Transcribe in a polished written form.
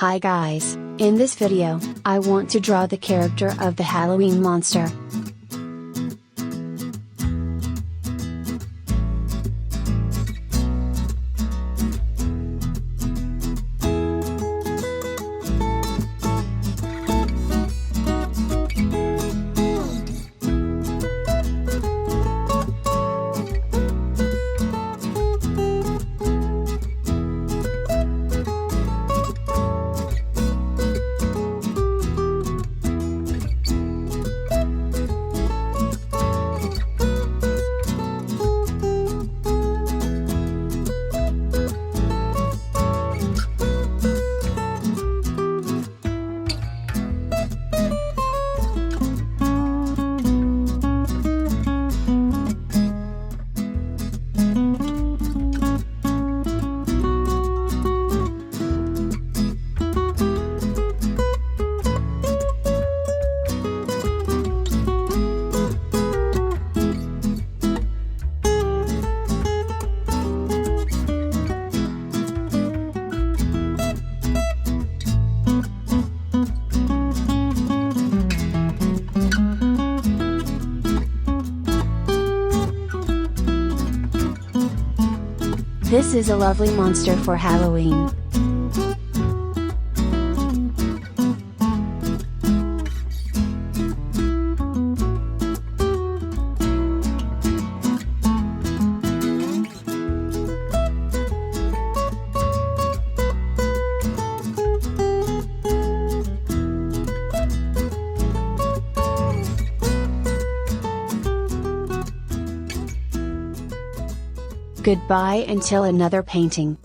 Hi guys, in this video, I want to draw the character of the Halloween monster. This is a lovely monster for Halloween. Goodbye until another painting.